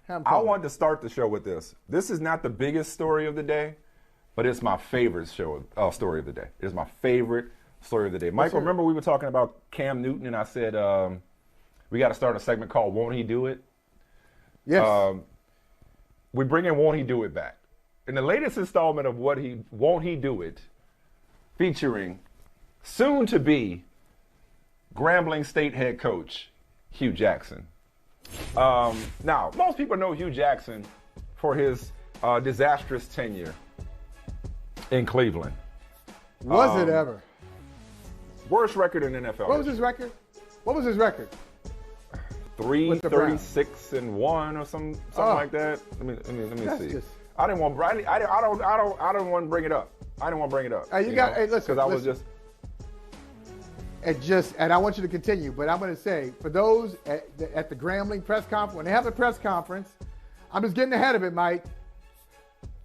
I wanted to start the show with this. This is not the biggest story of the day, but it's my favorite story of the day. It's my favorite story of the day. Michael, remember we were talking about Cam Newton, and I said we got to start a segment called Won't He Do It? Yes. We bring in Won't He Do It back. In the latest installment of Won't He Do It, featuring soon-to-be Grambling State head coach Hue Jackson. Now, most people know Hue Jackson for his disastrous tenure in Cleveland. Was it ever? Worst record in NFL. What was his record? 336-1 or something like that. Let me see. I didn't want to bring it up. Listen, and I want you to continue, but I'm going to say, for those at the Grambling press conference, when they have a press conference, I'm just getting ahead of it, Mike,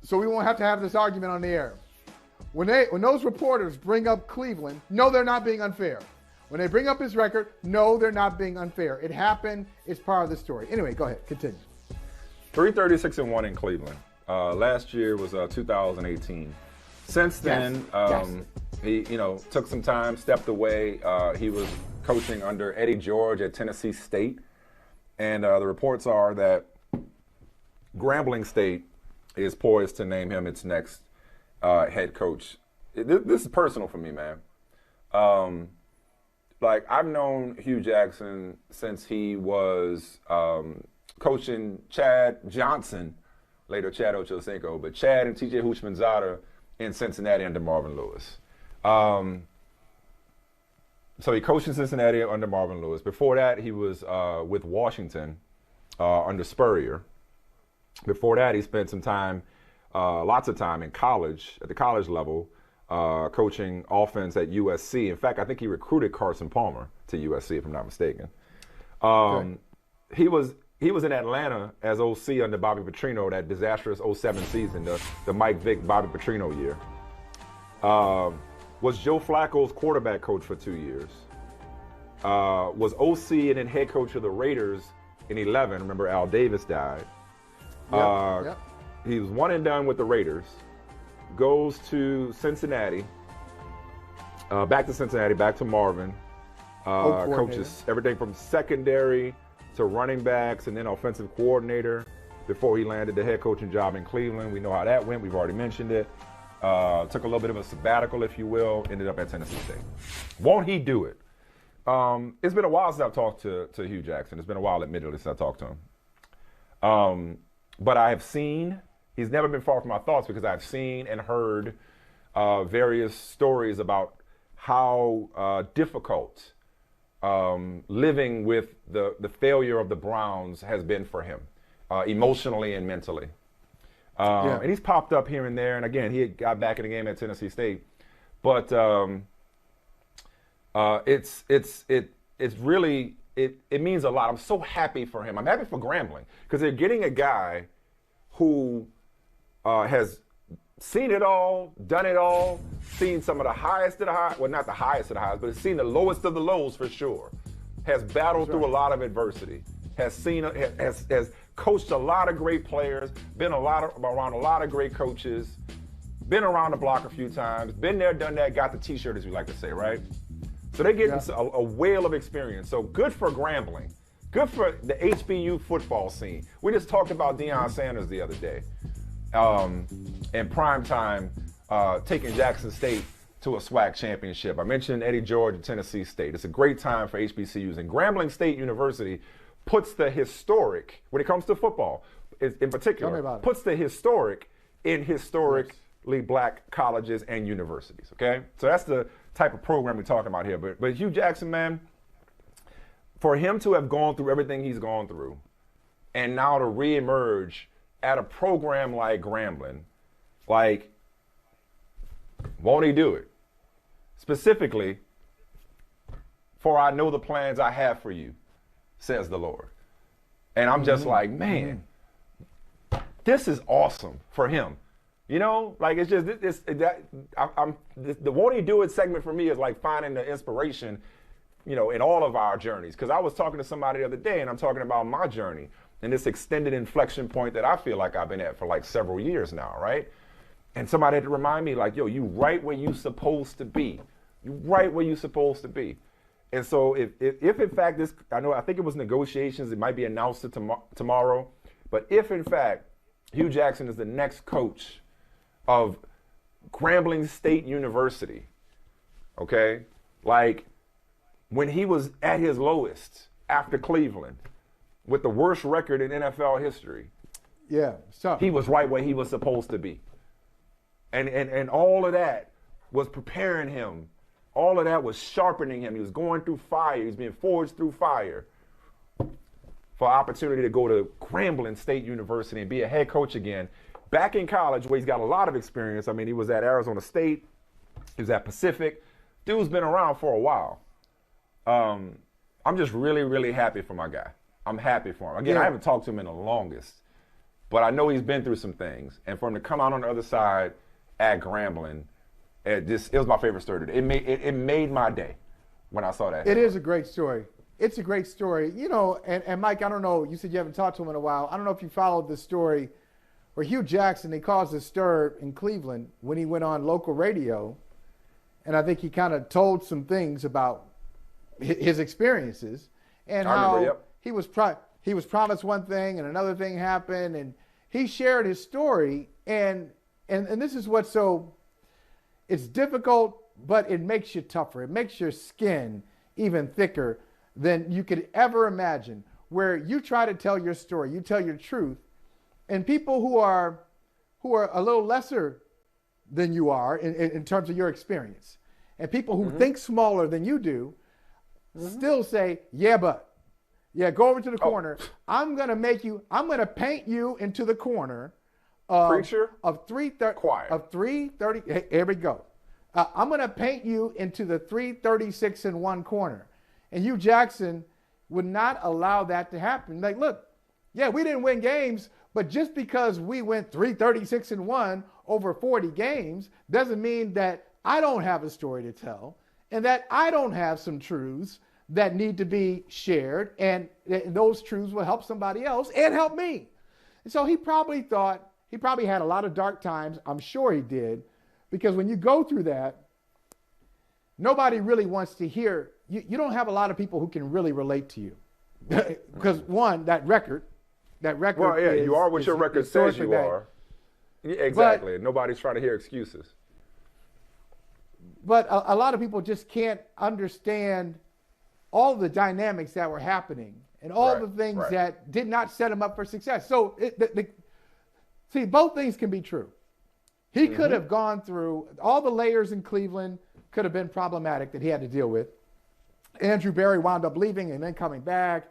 so we won't have to have this argument on the air. When those reporters bring up Cleveland, no, they're not being unfair. When they bring up his record, no, they're not being unfair. It happened. It's part of the story. Anyway, go ahead. Continue. 336-1 in Cleveland. Last year was 2018. Since then, he took some time, stepped away. He was coaching under Eddie George at Tennessee State. And the reports are that Grambling State is poised to name him its next head coach. This is personal for me, man. I've known Hue Jackson since he was coaching Chad Johnson, later Chad Ochocinco, but Chad and TJ Houshmandzadeh in Cincinnati under Marvin Lewis. So he coached in Cincinnati under Marvin Lewis. Before that, he was with Washington under Spurrier. Before that, he spent some time, lots of time in college, at the college level, coaching offense at USC. In fact, I think he recruited Carson Palmer to USC, if I'm not mistaken. He was in Atlanta as OC under Bobby Petrino, that disastrous 07 season, the Mike Vick, Bobby Petrino year. Was Joe Flacco's quarterback coach for 2 years. Was OC and then head coach of the Raiders in 11. Remember, Al Davis died. He was one and done with the Raiders. Goes to Cincinnati. Back to Cincinnati, back to Marvin. Coaches everything from secondary to running backs and then offensive coordinator before he landed the head coaching job in Cleveland. We know how that went. We've already mentioned it. Took a little bit of a sabbatical, if you will. Ended up at Tennessee State. Won't he do it? It's been a while since I've talked to Hue Jackson. It's been a while, admittedly, since I talked to him. But I have seen, he's never been far from my thoughts because I've seen and heard various stories about how difficult living with the failure of the Browns has been for him, emotionally and mentally. And he's popped up here and there, and again, he got back in the game at Tennessee State. But it's really it means a lot. I'm so happy for him. I'm happy for Grambling because they're getting a guy who has seen it all, done it all, seen some of the highest of the high. Well, not the highest of the highs, but has seen the lowest of the lows for sure. Has battled through a lot of adversity. Has coached a lot of great players. Been around a lot of great coaches. Been around the block a few times. Been there, done that. Got the T-shirt, as we like to say, right? So they're getting a whale of experience. So good for Grambling. Good for the HBU football scene. We just talked about Deion Sanders the other day. In prime time, taking Jackson State to a SWAC championship. I mentioned Eddie George at Tennessee State. It's a great time for HBCUs. And Grambling State University puts the historic, when it comes to football in particular, puts the historic in historically black colleges and universities, okay? So that's the type of program we're talking about here. But Hue Jackson, man, for him to have gone through everything he's gone through and now to reemerge at a program like Grambling, like, won't he do it? Specifically, for I know the plans I have for you, says the Lord. And I'm just like, man, this is awesome for him. You know, like it's just the won't he do it segment for me is like finding the inspiration, you know, in all of our journeys. Because I was talking to somebody the other day and I'm talking about my journey. in this extended inflection point that I feel like I've been at for like several years now, right? And somebody had to remind me, like, yo, you right where you supposed to be. You right where you supposed to be. And so if in fact this, I think it was negotiations, it might be announced tomorrow, but if in fact Hue Jackson is the next coach of Grambling State University, okay, like when he was at his lowest after Cleveland with the worst record in NFL history, yeah, so he was right where he was supposed to be. And all of that was preparing him. All of that was sharpening him. He was going through fire. He was being forged through fire for opportunity to go to Grambling State University and be a head coach again. Back in college, where he's got a lot of experience. I mean, he was at Arizona State. He was at Pacific. Dude's been around for a while. I'm just really, really happy for my guy. I'm happy for him. Again, I haven't talked to him in the longest, but I know he's been through some things. And for him to come out on the other side at Grambling, it was my favorite story today. It made my day when I saw that. It is a great story. It's a great story. You know, and Mike, I don't know, you said you haven't talked to him in a while. I don't know if you followed the story where Hue Jackson, he caused a stir in Cleveland when he went on local radio. And I think he kind of told some things about his experiences and how he was promised one thing and another thing happened. And he shared his story. And this is what's so, it's difficult, but it makes you tougher. It makes your skin even thicker than you could ever imagine, where you try to tell your story, you tell your truth, and people who are a little lesser than you are in terms of your experience, and people who think smaller than you do, still say, yeah, but, yeah, go over to the corner. I'm going to paint you into the corner of 330. Hey, here we go. I'm going to paint you into the 336-1 corner. And Hue Jackson would not allow that to happen. Like, look, yeah, we didn't win games, but just because we went 336-1 over 40 games doesn't mean that I don't have a story to tell and that I don't have some truths that need to be shared, and those truths will help somebody else and help me. And so he probably had a lot of dark times. I'm sure he did, because when you go through that, nobody really wants to hear. You don't have a lot of people who can really relate to you, because one, that record. Well, yeah, you are what your record says you are. Yeah, exactly. But nobody's trying to hear excuses. But a lot of people just can't understand all the dynamics that were happening and all the things that did not set him up for success. So, see, both things can be true. He could have gone through all the layers in Cleveland, could have been problematic that he had to deal with. Andrew Berry wound up leaving and then coming back.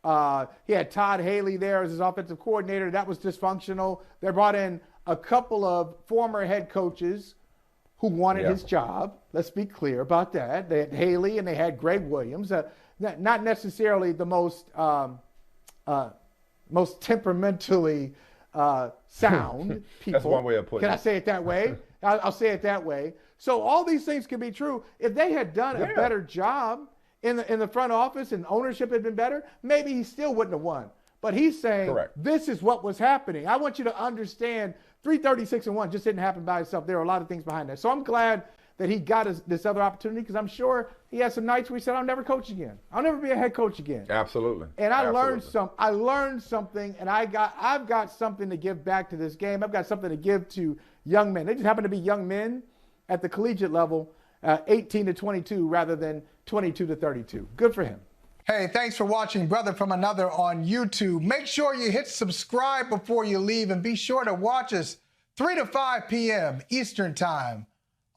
He had Todd Haley there as his offensive coordinator. That was dysfunctional. They brought in a couple of former head coaches who wanted his job. Let's be clear about that. They had Haley and they had Greg Williams. Not necessarily the most temperamentally sound people. That's one way of putting it. Can I say it that way? I'll say it that way. So all these things can be true. If they had done a better job in the front office and ownership had been better, maybe he still wouldn't have won. But he's saying, this is what was happening. I want you to understand 336-1 just didn't happen by itself. There are a lot of things behind that. So I'm glad that he got this other opportunity, because I'm sure he had some nights where he said, I'll never coach again. I'll never be a head coach again. Absolutely. And I learned something, and I've got something to give back to this game. I've got something to give to young men. They just happen to be young men at the collegiate level, 18 to 22 rather than 22 to 32. Good for him. Hey, thanks for watching Brother from Another on YouTube. Make sure you hit subscribe before you leave, and be sure to watch us 3 to 5 p.m. Eastern Time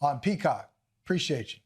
on Peacock. Appreciate you.